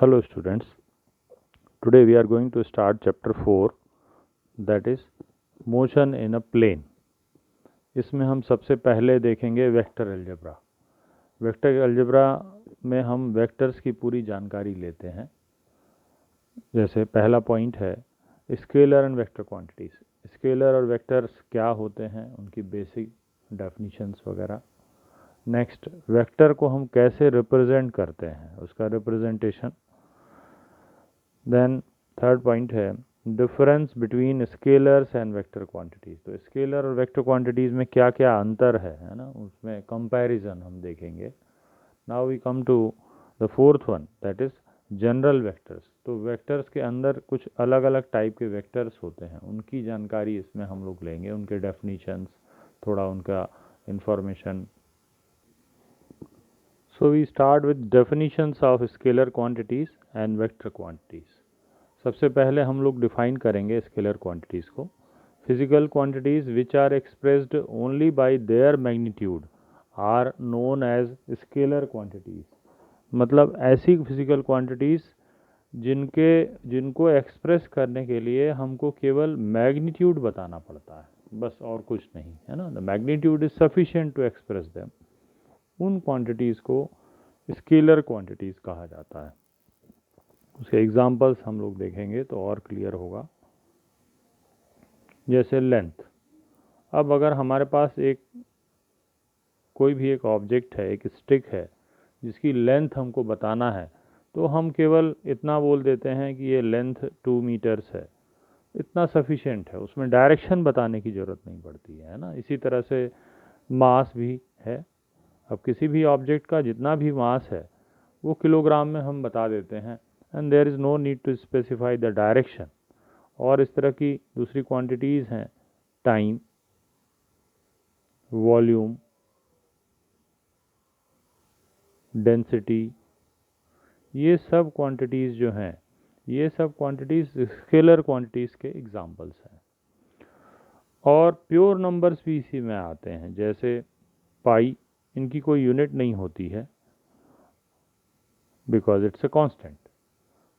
Hello students, today we are going to start chapter 4 that is motion in a plane। इसमें हम सबसे पहले देखेंगे वेक्टर अलजेब्रा। वेक्टर अलजेब्रा में हम वेक्टर्स की पूरी जानकारी लेते हैं। जैसे पहला पॉइंट है scalar and vector quantities. Scalar और वेक्टर्स क्या होते हैं, उनकी बेसिक डेफिनेशंस वगैरह। नेक्स्ट, वेक्टर को हम कैसे रिप्रेजेंट करते हैं, उसका रिप्रेजेंटेशन। देन थर्ड पॉइंट है difference between scalars and vector quantities. तो स्केलर और वेक्टर क्वांटिटीज़ में क्या क्या अंतर है ना, उसमें कंपैरिजन हम देखेंगे। Now we come to the fourth one that is general vectors. तो वेक्टर्स के अंदर कुछ अलग अलग टाइप के वेक्टर्स होते हैं, उनकी जानकारी इसमें हम लोग लेंगे, उनके डेफिनीशंस, थोड़ा उनका information. So we start with definitions of scalar quantities and vector quantities। सबसे पहले हम लोग डिफाइन करेंगे स्केलर क्वांटिटीज़ को। Physical quantities which are expressed only by their magnitude are known as scalar quantities. मतलब ऐसी फिजिकल क्वांटिटीज़ जिनको express करने के लिए हमको केवल मैग्नीट्यूड बताना पड़ता है, बस और कुछ नहीं, है ना। The magnitude is sufficient to express them. उन क्वांटिटीज़ को स्केलर क्वांटिटीज़ कहा जाता है। उसके एग्जांपल्स हम लोग देखेंगे तो और क्लियर होगा। जैसे लेंथ। अब अगर हमारे पास कोई भी एक ऑब्जेक्ट है, एक स्टिक है, जिसकी लेंथ हमको बताना है, तो हम केवल इतना बोल देते हैं कि ये लेंथ 2 मीटर्स है, इतना सफिशिएंट है, उसमें डायरेक्शन बताने की ज़रूरत नहीं पड़ती है ना। इसी तरह से मास भी है। अब किसी भी ऑब्जेक्ट का जितना भी मास है वो किलोग्राम में हम बता देते हैं, and there is no need to specify the direction. और इस तरह की दूसरी क्वांटिटीज़ हैं टाइम, वॉल्यूम, डेंसिटी। ये सब क्वांटिटीज़ जो हैं, ये सब क्वांटिटीज़ स्केलर क्वांटिटीज़ के एग्जांपल्स हैं। और प्योर नंबर्स भी इसी में आते हैं, जैसे पाई, इनकी कोई यूनिट नहीं होती है बिकॉज इट्स अ कांस्टेंट।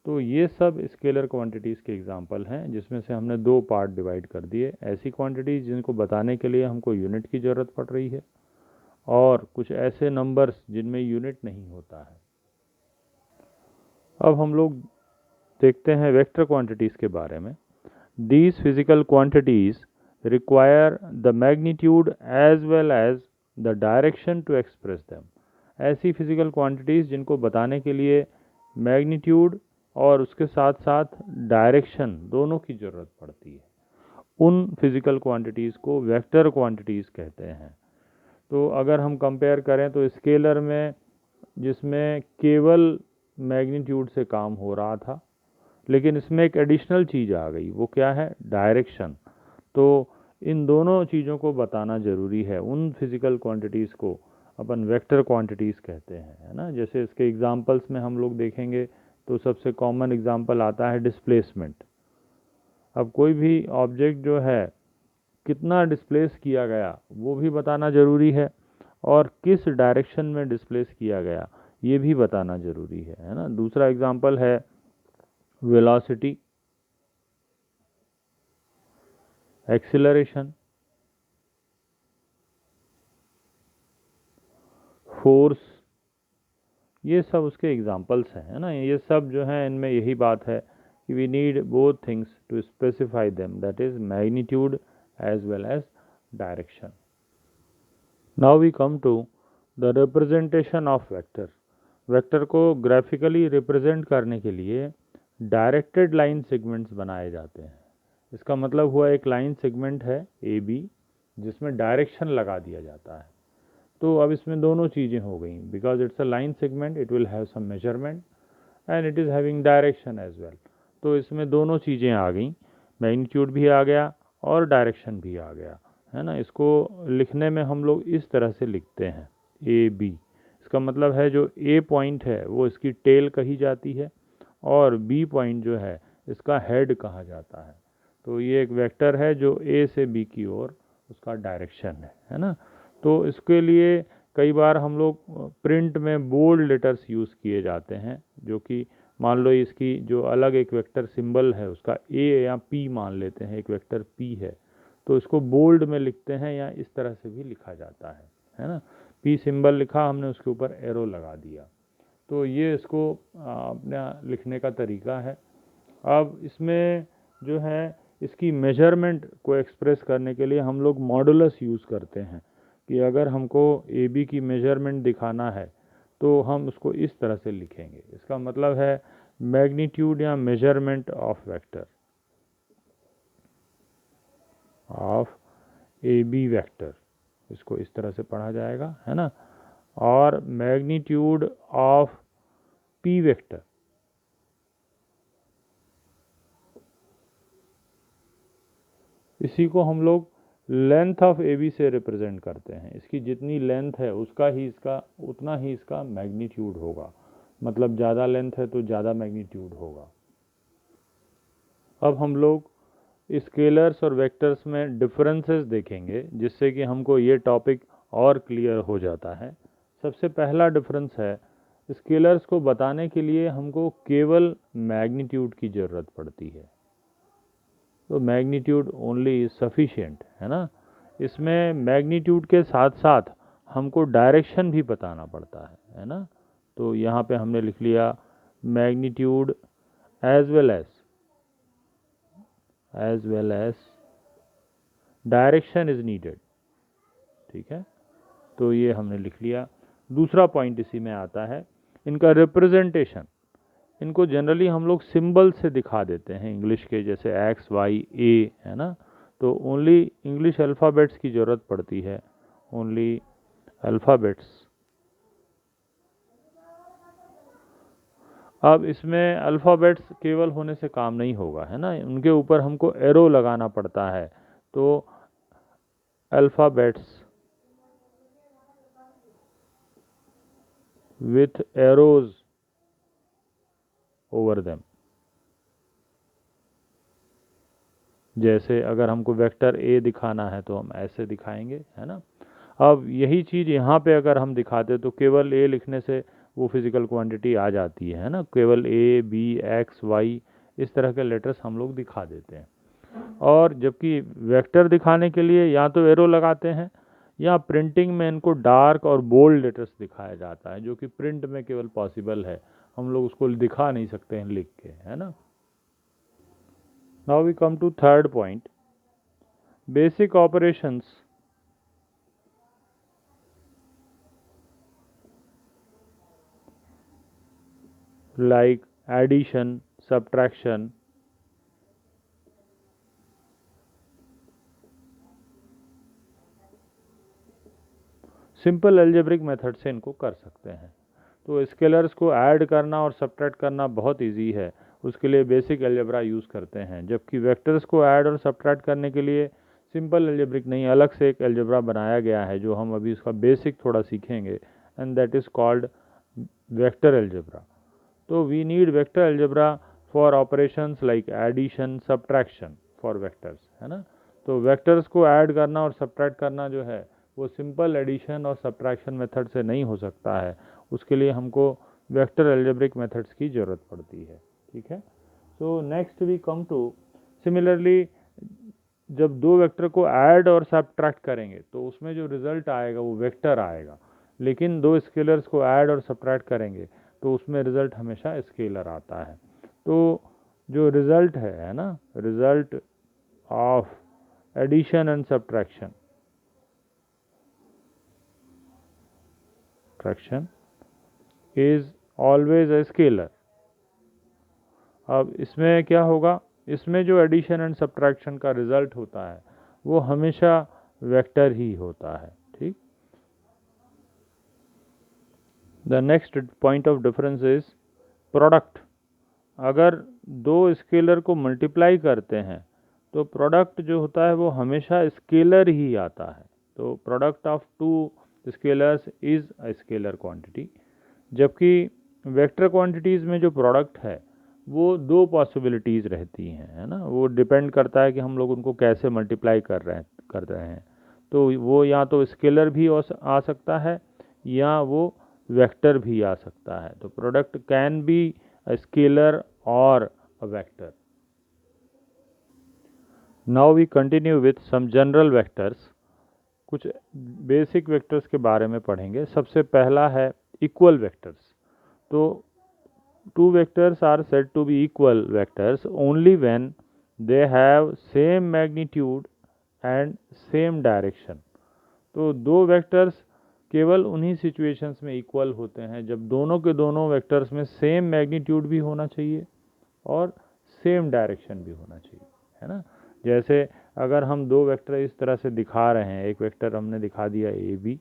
तो ये सब स्केलर क्वांटिटीज़ के एग्जांपल हैं, जिसमें से हमने दो पार्ट डिवाइड कर दिए। ऐसी क्वांटिटीज़ जिनको बताने के लिए हमको यूनिट की ज़रूरत पड़ रही है, और कुछ ऐसे नंबर्स जिनमें यूनिट नहीं होता है। अब हम लोग देखते हैं वेक्टर क्वांटिटीज़ के बारे में। These physical quantities require the magnitude as well as the direction to express them. ऐसी फिजिकल क्वांटिटीज़ जिनको बताने के लिए मैग्नीट्यूड और उसके साथ साथ डायरेक्शन दोनों की ज़रूरत पड़ती है, उन फिजिकल क्वांटिटीज़ को वेक्टर क्वांटिटीज़ कहते हैं। तो अगर हम कंपेयर करें तो स्केलर में, जिसमें केवल मैग्नीट्यूड से काम हो रहा था, लेकिन इसमें एक एडिशनल चीज़ आ गई, वो क्या है, डायरेक्शन। तो इन दोनों चीज़ों को बताना ज़रूरी है। उन फिजिकल क्वांटिटीज़ को अपन वेक्टर क्वांटिटीज़ कहते हैं, है ना। जैसे इसके एग्जांपल्स में हम लोग देखेंगे तो सबसे कॉमन एग्जांपल आता है डिस्प्लेसमेंट। अब कोई भी ऑब्जेक्ट जो है कितना डिस्प्लेस किया गया वो भी बताना ज़रूरी है, और किस डायरेक्शन में डिस्प्लेस किया गया ये भी बताना ज़रूरी है ना। दूसरा एग्जांपल है वेलोसिटी, एक्सीलरेशन, फोर्स। ये सब उसके एग्जांपल्स हैं, है ना। ये सब जो हैं, इनमें यही बात है कि we need both things to specify them, that is magnitude as well as direction. Now we come to the representation of vector. Vector को ग्राफिकली रिप्रेजेंट करने के लिए डायरेक्टेड लाइन सेगमेंट्स बनाए जाते हैं। इसका मतलब हुआ एक लाइन सेगमेंट है ए बी, जिसमें डायरेक्शन लगा दिया जाता है। तो अब इसमें दोनों चीज़ें हो गई, because it's a line segment, it will have some measurement and it is having direction as well. तो इसमें दोनों चीज़ें आ गई, मैग्नीट्यूड भी आ गया और डायरेक्शन भी आ गया, है ना। इसको लिखने में हम लोग इस तरह से लिखते हैं ए बी। इसका मतलब है जो ए पॉइंट है वो इसकी टेल कही जाती है, और बी पॉइंट जो है इसका हेड कहा जाता है। तो ये एक वेक्टर है जो ए से बी की ओर उसका डायरेक्शन है ना। तो इसके लिए कई बार हम लोग प्रिंट में बोल्ड लेटर्स यूज़ किए जाते हैं, जो कि मान लो इसकी जो अलग एक वेक्टर सिंबल है उसका ए या पी मान लेते हैं, एक वेक्टर पी है, तो इसको बोल्ड में लिखते हैं या इस तरह से भी लिखा जाता है ना। पी सिंबल लिखा, हमने उसके ऊपर एरो लगा दिया, तो ये इसको अपना लिखने का तरीका है। अब इसमें जो है इसकी मेजरमेंट को एक्सप्रेस करने के लिए हम लोग मॉडुलस यूज़ करते हैं, कि अगर हमको ए बी की मेजरमेंट दिखाना है तो हम उसको इस तरह से लिखेंगे। इसका मतलब है मैग्नीट्यूड या measurement of vector, of A B vector, इसको इस तरह से पढ़ा जाएगा, है ना। और मैग्नीट्यूड ऑफ पी वेक्टर, इसी को हम लोग लेंथ ऑफ ए बी से रिप्रेजेंट करते हैं। इसकी जितनी लेंथ है उसका ही इसका उतना ही इसका मैग्नीट्यूड होगा, मतलब ज़्यादा लेंथ है तो ज़्यादा मैग्नीट्यूड होगा। अब हम लोग स्केलर्स और वेक्टर्स में डिफरेंसेस देखेंगे, जिससे कि हमको ये टॉपिक और क्लियर हो जाता है। सबसे पहला डिफरेंस है, स्केलर्स को बताने के लिए हमको केवल मैग्नीट्यूड की ज़रूरत पड़ती है, तो मैग्नीट्यूड ओनली इज सफिशिएंट, है ना। इसमें मैग्नीट्यूड के साथ साथ हमको डायरेक्शन भी बताना पड़ता है ना। तो यहाँ पे हमने लिख लिया magnitude as well as direction is needed, ठीक है। तो ये हमने लिख लिया। दूसरा पॉइंट इसी में आता है इनका रिप्रेजेंटेशन। इनको जनरली हम लोग सिंबल से दिखा देते हैं, इंग्लिश के जैसे एक्स वाई ए, है ना। तो ओनली इंग्लिश अल्फ़ाबेट्स की ज़रूरत पड़ती है, ओनली अल्फ़ाबेट्स। अब इसमें अल्फ़ाबेट्स केवल होने से काम नहीं होगा, है ना, उनके ऊपर हमको एरो लगाना पड़ता है। तो alphabets with arrows over them, जैसे अगर हमको वेक्टर ए दिखाना है तो हम ऐसे दिखाएंगे, है ना। अब यही चीज़ यहाँ पे अगर हम दिखाते तो केवल ए लिखने से वो फिज़िकल क्वांटिटी आ जाती है ना, केवल ए बी एक्स वाई इस तरह के लेटर्स हम लोग दिखा देते हैं। और जबकि वेक्टर दिखाने के लिए या तो एरो लगाते हैं या प्रिंटिंग में इनको डार्क और बोल्ड लेटर्स दिखाया जाता है, जो कि प्रिंट में केवल पॉसिबल है, हम लोग उसको दिखा नहीं सकते हैं लिख के, है ना। Now we come to third point, basic operations like addition, subtraction, simple algebraic method से इनको कर सकते हैं। तो स्केलर्स को ऐड करना और सब्ट्रैक्ट करना बहुत इजी है, उसके लिए बेसिक एल्जेब्रा यूज़ करते हैं। जबकि वेक्टर्स को ऐड और सब्ट्रैक्ट करने के लिए सिंपल एल्जेब्रिक नहीं, अलग से एक एल्जेब्रा बनाया गया है, जो हम अभी उसका बेसिक थोड़ा सीखेंगे, and that is called vector algebra. तो we need vector algebra for operations like addition subtraction for vectors, है ना। तो वेक्टर्स को ऐड करना और सब्ट्रैक्ट करना जो है वो सिंपल एडिशन और सब्ट्रैक्शन मेथड से नहीं हो सकता है, उसके लिए हमको वेक्टर एल्जेब्रिक मेथड्स की ज़रूरत पड़ती है, ठीक है। So next we come to similarly, जब दो वेक्टर को ऐड और सब्ट्रैक्ट करेंगे तो उसमें जो रिजल्ट आएगा वो वेक्टर आएगा, लेकिन दो स्केलर्स को ऐड और सब्ट्रैक्ट करेंगे तो उसमें रिजल्ट हमेशा स्केलर आता है। तो जो रिजल्ट है ना, result of addition and subtraction is always a scalar. अब इसमें क्या होगा, इसमें जो एडिशन एंड सब्ट्रैक्शन का रिजल्ट होता है वो हमेशा वेक्टर ही होता है, ठीक। The next point of difference is product. अगर दो स्केलर को मल्टीप्लाई करते हैं तो प्रोडक्ट जो होता है वो हमेशा स्केलर ही आता है। तो product of two scalars is a scalar quantity. जबकि वेक्टर क्वांटिटीज़ में जो प्रोडक्ट है वो दो पॉसिबिलिटीज़ रहती हैं, है ना। वो डिपेंड करता है कि हम लोग उनको कैसे मल्टीप्लाई कर रहे हैं। तो वो या तो स्केलर भी आ सकता है या वो वेक्टर भी आ सकता है। तो product can be a scalar और a vector. Now we continue with some general vectors. कुछ बेसिक वेक्टर्स के बारे में पढ़ेंगे। सबसे पहला है इक्वल वेक्टर्स। तो two vectors are said to be equal vectors only when they have same magnitude and same direction। तो दो वेक्टर्स केवल उन्हीं सिचुएशंस में इक्वल होते हैं जब दोनों के दोनों वेक्टर्स में सेम मैग्नीट्यूड भी होना चाहिए और सेम डायरेक्शन भी होना चाहिए, है ना। जैसे अगर हम दो वेक्टर इस तरह से दिखा रहे हैं, एक वेक्टर हमने दिखा दिया ए बी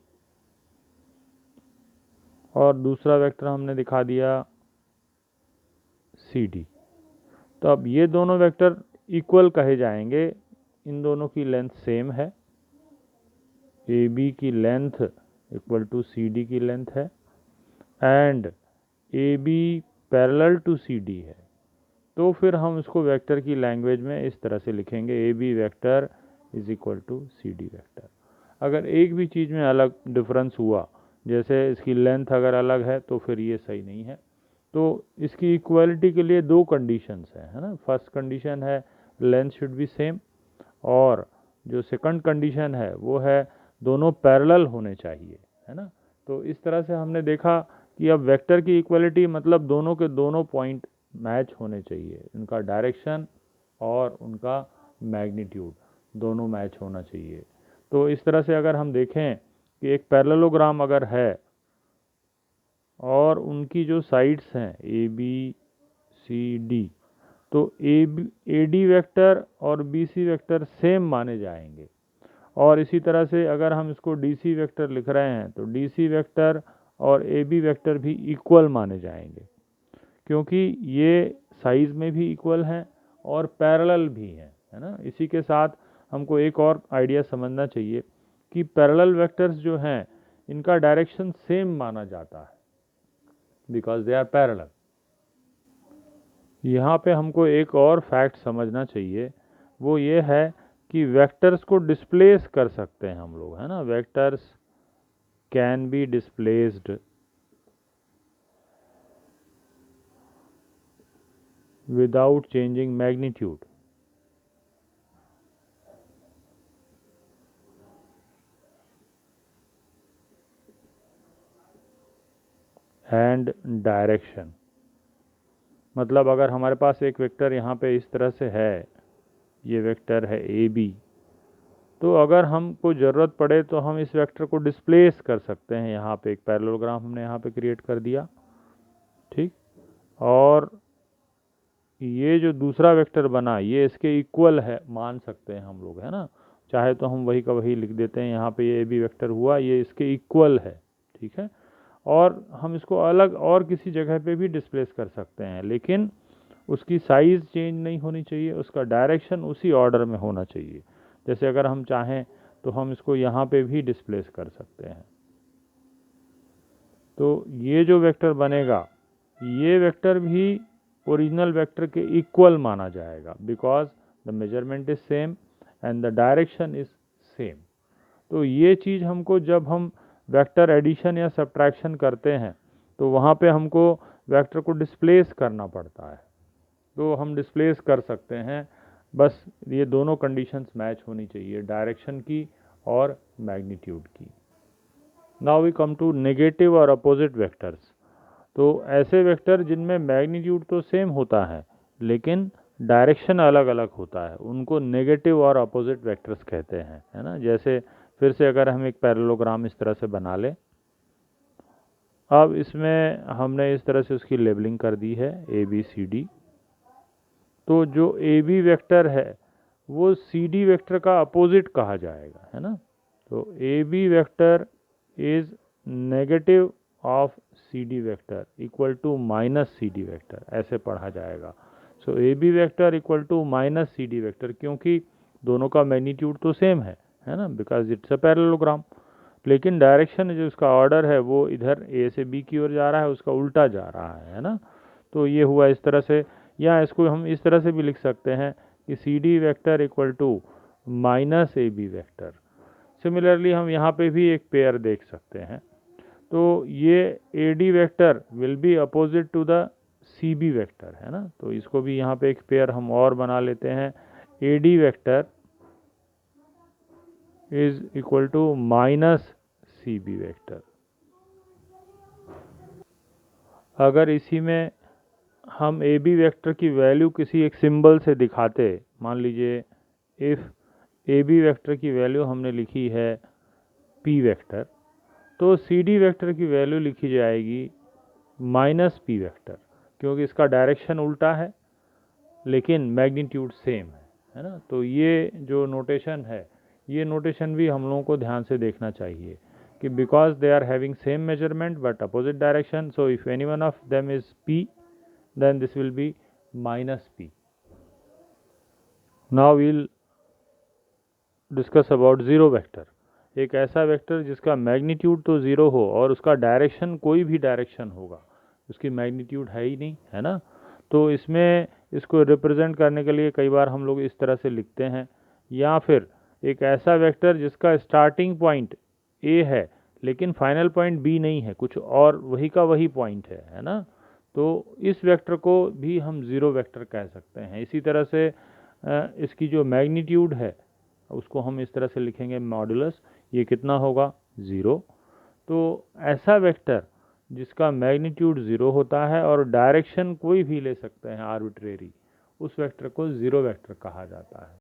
और दूसरा वेक्टर हमने दिखा दिया सी डी, तो अब ये दोनों वेक्टर इक्वल कहे जाएंगे। इन दोनों की लेंथ सेम है, ए बी की length equal to C D की लेंथ है and A B parallel to C D है। तो फिर हम इसको वेक्टर की लैंग्वेज में इस तरह से लिखेंगे, A B vector is equal to C D vector. अगर एक भी चीज़ में अलग डिफरेंस हुआ, जैसे इसकी लेंथ अगर अलग है, तो फिर ये सही नहीं है। तो इसकी इक्वालिटी के लिए दो कंडीशंस हैं, है ना। फर्स्ट कंडीशन है लेंथ शुड बी सेम, और जो सेकंड कंडीशन है वो है दोनों पैरेलल होने चाहिए, है ना। तो इस तरह से हमने देखा कि अब वेक्टर की इक्वालिटी मतलब दोनों के दोनों पॉइंट मैच होने चाहिए, उनका डायरेक्शन और उनका मैग्नीट्यूड दोनों मैच होना चाहिए। तो इस तरह से अगर हम देखें कि एक पैरेललोग्राम अगर है और उनकी जो साइड्स हैं ए बी सी डी, तो ए डी वेक्टर और बी सी वेक्टर सेम माने जाएंगे। और इसी तरह से अगर हम इसको डी सी वेक्टर लिख रहे हैं तो डी सी वेक्टर और ए बी वेक्टर भी इक्वल माने जाएंगे, क्योंकि ये साइज में भी इक्वल हैं और पैरेलल भी हैं, है ना। इसी के साथ हमको एक और आइडिया समझना चाहिए कि पैरेलल वेक्टर्स जो हैं इनका डायरेक्शन सेम माना जाता है बिकॉज दे आर पैरेलल। यहाँ पे हमको एक और फैक्ट समझना चाहिए, वो ये है कि वेक्टर्स को डिस्प्लेस कर सकते हैं हम लोग, है ना। Vectors can be displaced without changing magnitude। And direction. मतलब अगर हमारे पास एक वेक्टर यहाँ पे इस तरह से है, ये वेक्टर है ए बी, तो अगर हमको ज़रूरत पड़े तो हम इस वेक्टर को डिस्प्लेस कर सकते हैं। यहाँ पे एक पैरेललोग्राम हमने यहाँ पे क्रिएट कर दिया, ठीक। और ये जो दूसरा वेक्टर बना ये इसके इक्वल है मान सकते हैं हम लोग, है ना। चाहे तो हम वही का वही लिख देते हैं, यहाँ पे ये ए बी वेक्टर हुआ, ये इसके इक्वल है, ठीक है। और हम इसको अलग और किसी जगह पे भी डिस्प्लेस कर सकते हैं, लेकिन उसकी साइज़ चेंज नहीं होनी चाहिए, उसका डायरेक्शन उसी ऑर्डर में होना चाहिए। जैसे अगर हम चाहें तो हम इसको यहाँ पे भी डिस्प्लेस कर सकते हैं। तो ये जो वेक्टर बनेगा ये वेक्टर भी ओरिजिनल वेक्टर के इक्वल माना जाएगा because the measurement is same and the direction is same. तो ये चीज़ हमको जब हम वेक्टर एडिशन या सब्ट्रैक्शन करते हैं तो वहाँ पे हमको वेक्टर को डिस्प्लेस करना पड़ता है। तो हम डिस्प्लेस कर सकते हैं, बस ये दोनों कंडीशंस मैच होनी चाहिए, डायरेक्शन की और मैग्नीट्यूड की। Now we come to negative और अपोजिट वेक्टर्स। तो ऐसे वेक्टर जिनमें मैग्नीट्यूड तो सेम होता है लेकिन डायरेक्शन अलग अलग होता है, उनको नेगेटिव और अपोजिट वेक्टर्स कहते हैं, है ना। जैसे फिर से अगर हम एक पैरेललोग्राम इस तरह से बना लें, अब इसमें हमने इस तरह से उसकी लेबलिंग कर दी है ए बी सी डी। तो जो ए बी वेक्टर है वो सी डी वेक्टर का अपोजिट कहा जाएगा, है ना। तो A B vector is negative of C D vector equal to minus C D vector, ऐसे पढ़ा जाएगा। So A B vector equal to minus C D vector, क्योंकि दोनों का मैग्नीट्यूड तो सेम है ना, बिकॉज इट्स अ पैरेललोग्राम। लेकिन डायरेक्शन जो उसका ऑर्डर है वो इधर ए से बी की ओर जा रहा है, उसका उल्टा जा रहा है ना। तो ये हुआ इस तरह से, या इसको हम इस तरह से भी लिख सकते हैं कि C D vector equal to minus A B vector. Similarly हम यहाँ पे भी एक पेयर देख सकते हैं। तो ये AD vector will be opposite to the CB vector, है ना। तो इसको भी यहाँ पे एक पेयर हम और बना लेते हैं, AD vector is equal to minus CB vector. अगर इसी में हम AB वेक्टर की वैल्यू किसी एक सिंबल से दिखाते, मान लीजिए इफ़ AB वेक्टर की वैल्यू हमने लिखी है P वेक्टर, तो CD वेक्टर की वैल्यू लिखी जाएगी माइनस P वेक्टर, क्योंकि इसका डायरेक्शन उल्टा है लेकिन मैग्नीट्यूड सेम है ना। तो ये जो नोटेशन है, ये नोटेशन भी हम लोगों को ध्यान से देखना चाहिए कि because they are having same measurement but opposite direction, so if any one of them is P, then this will be minus P. Now we'll discuss about zero vector. एक ऐसा वेक्टर जिसका मैग्नीट्यूड तो zero हो और उसका direction कोई भी direction होगा, उसकी मैग्नीट्यूड है ही नहीं, है ना। तो इसमें इसको रिप्रेजेंट करने के लिए कई बार हम लोग इस तरह से लिखते हैं, या फिर एक ऐसा वेक्टर जिसका स्टार्टिंग पॉइंट A है लेकिन फाइनल पॉइंट B नहीं है, कुछ और वही का वही पॉइंट है ना। तो इस वेक्टर को भी हम ज़ीरो वेक्टर कह सकते हैं। इसी तरह से इसकी जो मैग्नीट्यूड है उसको हम इस तरह से लिखेंगे मॉडुलस, ये कितना होगा, ज़ीरो। तो ऐसा वेक्टर जिसका मैग्नीट्यूड ज़ीरो होता है और डायरेक्शन कोई भी ले सकते हैं आर्बिट्रेरी, उस वेक्टर को ज़ीरो वेक्टर कहा जाता है।